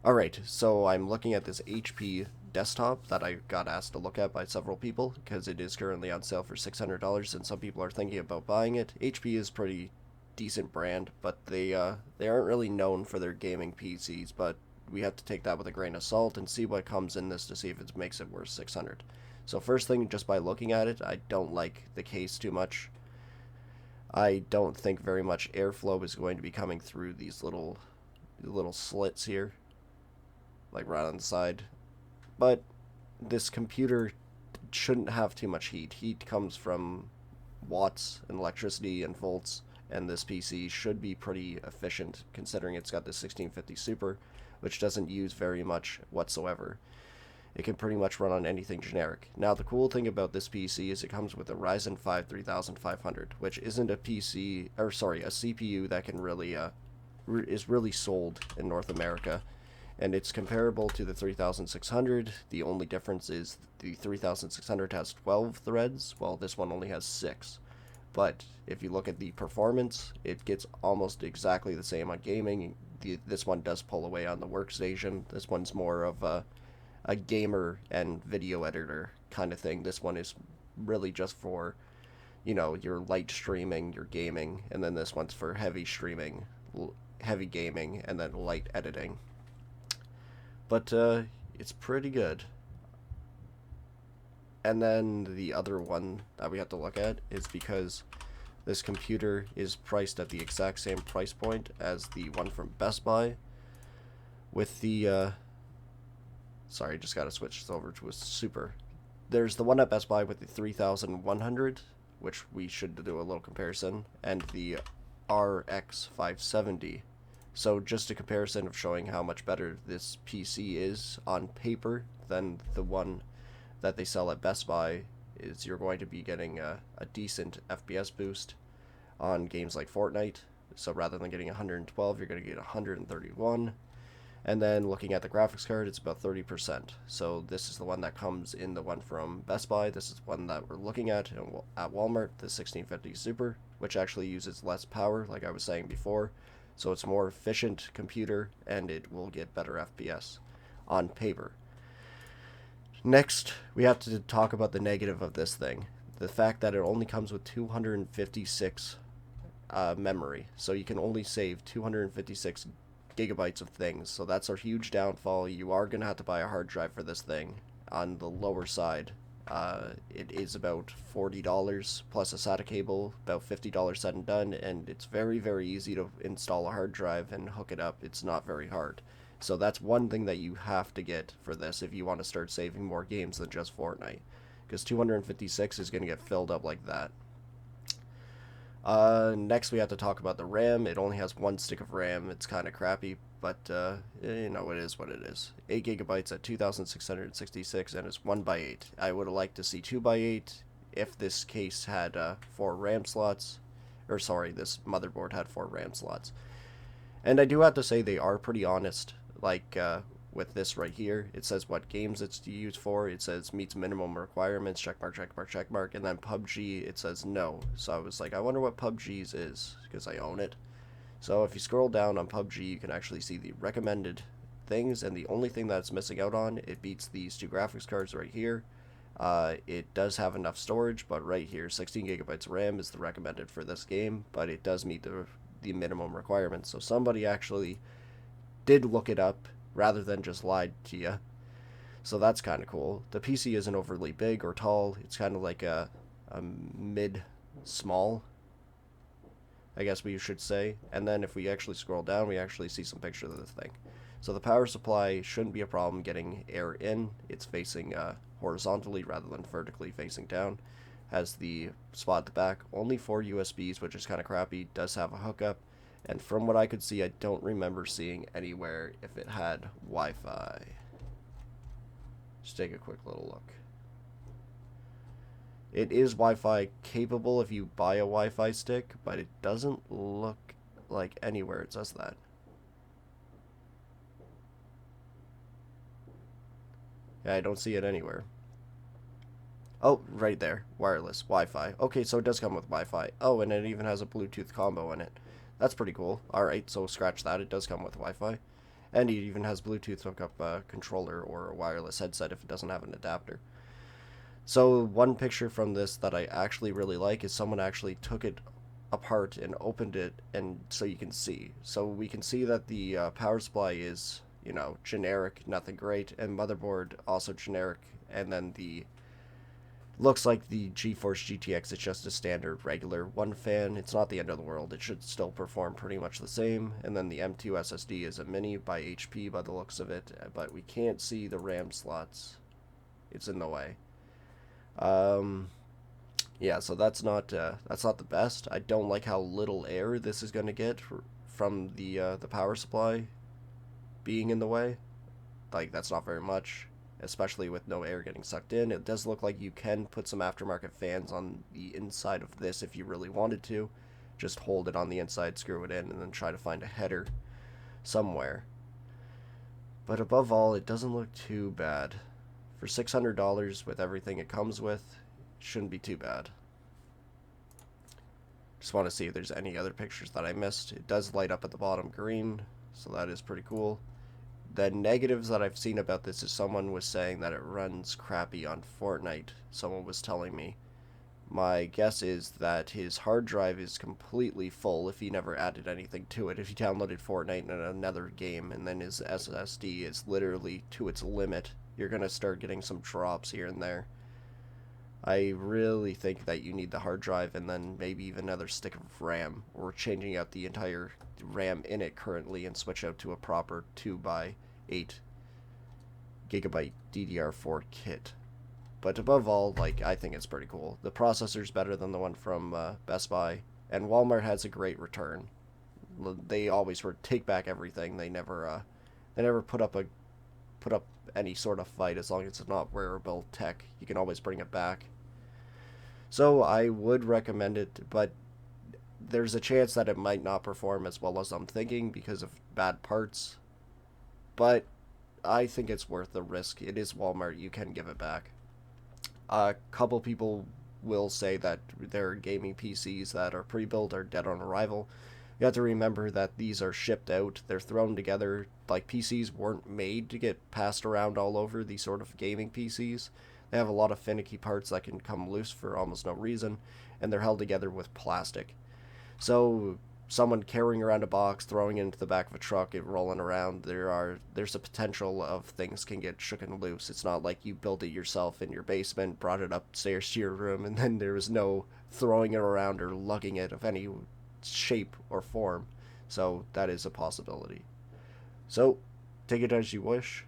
Alright, so I'm looking at this HP desktop that I got asked to look at by several people because it is currently on sale for $600 and some people are thinking about buying it. HP is pretty decent brand, but they aren't really known for their gaming PCs, but we have to take that with a grain of salt and see what comes in this to see if it makes it worth 600. So first thing, just by looking at it, I don't like the case too much. I don't think very much airflow is going to be coming through these little slits here, like right on the side. But this computer shouldn't have too much heat. Heat comes from watts and electricity and volts, and this PC should be pretty efficient considering it's got the 1650 Super, which doesn't use very much whatsoever. It can pretty much run on anything generic. Now, the cool thing about this PC is it comes with a Ryzen 5 3500, which isn't a CPU that can really is really sold in North America, and it's comparable to the 3600. The only difference is the 3600 has 12 threads, while this one only has 6. But if you look at the performance, it gets almost exactly the same on gaming. This one does pull away on the workstation. This one's more of a gamer and video editor kind of thing. This one is really just for, your light streaming, your gaming, and then this one's for heavy streaming, heavy gaming, and then light editing. But it's pretty good. And then the other one that we have to look at is because this computer is priced at the exact same price point as the one from Best Buy with the sorry, just gotta switch this over to a Super. There's the one at Best Buy with the 3100, which we should do a little comparison, and the RX 570. So just a comparison of showing how much better this PC is on paper than the one that they sell at Best Buy, is you're going to be getting a decent FPS boost on games like Fortnite. So rather than getting 112, you're going to get 131. And then looking at the graphics card, it's about 30%. So this is the one that comes in the one from Best Buy. This is the one that we're looking at Walmart, the 1650 Super, which actually uses less power, like I was saying before. So it's a more efficient computer, and it will get better FPS on paper. Next, we have to talk about the negative of this thing. The fact that it only comes with 256 memory. So you can only save 256 gigabytes of things. So that's a huge downfall. You are going to have to buy a hard drive for this thing on the lower side. It is about $40 plus a SATA cable, about $50 said and done, and it's very, very easy to install a hard drive and hook it up. It's not very hard. So that's one thing that you have to get for this if you want to start saving more games than just Fortnite, because 256 is going to get filled up like that. Next we have to talk about the RAM. It only has one stick of RAM. It's kind of crappy, but it is what it is. 8 gigabytes at 2666, and it's 1x8. I would have liked to see 2x8 if this case had 4 RAM slots, or sorry, this motherboard had 4 RAM slots. And I do have to say they are pretty honest. Like with this right here, it says what games it's used for. It says meets minimum requirements, checkmark, checkmark, checkmark, and then PUBG, it says no. So I was like, I wonder what PUBG's is, because I own it. So if you scroll down on PUBG, you can actually see the recommended things, and the only thing that's missing out on, it beats these two graphics cards right here. It does have enough storage, but right here, 16 gigabytes of RAM is the recommended for this game, but it does meet the minimum requirements. So somebody actually did look it up rather than just lied to you. So that's kind of cool. The PC isn't overly big or tall. It's kind of like a mid-small, I guess we should say. And then if we actually scroll down, we actually see some pictures of this thing. So the power supply shouldn't be a problem getting air in. It's facing horizontally rather than vertically facing down. Has the spot at the back. Only 4 USBs, which is kind of crappy. Does have a hookup. And from what I could see, I don't remember seeing anywhere if it had Wi-Fi. Just take a quick little look. It is Wi-Fi capable if you buy a Wi-Fi stick, but it doesn't look like anywhere it says that. Yeah, I don't see it anywhere. Oh, right there. Wireless Wi-Fi. Okay, so it does come with Wi-Fi. Oh, and it even has a Bluetooth combo in it. That's pretty cool. Alright, so scratch that. It does come with Wi-Fi. And it even has Bluetooth hookup controller or a wireless headset if it doesn't have an adapter. So one picture from this that I actually really like is someone actually took it apart and opened it, and so you can see. So we can see that the power supply is, you know, generic, nothing great, and motherboard also generic, and then the looks like the GeForce GTX is just a standard regular one fan. It's not the end of the world. It should still perform pretty much the same. And then the M2 SSD is a mini by HP by the looks of it, but we can't see the RAM slots. It's in the way. Yeah, so that's not the best. I don't like how little air this is going to get from the power supply being in the way. Like, that's not very much, especially with no air getting sucked in. It does look like you can put some aftermarket fans on the inside of this if you really wanted to. Just hold it on the inside, screw it in, and then try to find a header somewhere. But above all, it doesn't look too bad. For $600 with everything it comes with, it shouldn't be too bad. Just want to see if there's any other pictures that I missed. It does light up at the bottom green, so that is pretty cool. The negatives that I've seen about this is someone was saying that it runs crappy on Fortnite. Someone was telling me. My guess is that his hard drive is completely full if he never added anything to it. If he downloaded Fortnite and another game and then his SSD is literally to its limit, you're going to start getting some drops here and there. I really think that you need the hard drive and then maybe even another stick of RAM, or changing out the entire RAM in it currently and switch out to a proper 2x8 gigabyte DDR4 kit. But above all, like, I think it's pretty cool. The processor's better than the one from Best Buy, and Walmart has a great return. They always take back everything. They never put up any sort of fight. As long as it's not wearable tech, you can always bring it back. So I would recommend it, but there's a chance that it might not perform as well as I'm thinking because of bad parts. But I think it's worth the risk. It is Walmart. You can give it back. A couple people will say that their gaming PCs that are pre-built are dead on arrival. You have to remember that these are shipped out. They're thrown together. Like, PCs weren't made to get passed around all over, these sort of gaming PCs. They have a lot of finicky parts that can come loose for almost no reason, and they're held together with plastic. So someone carrying around a box, throwing it into the back of a truck, it rolling around, there's a potential of things can get shooken loose. It's not like you built it yourself in your basement, brought it upstairs to your room, and then there was no throwing it around or lugging it of any shape or form. So that is a possibility. So take it as you wish.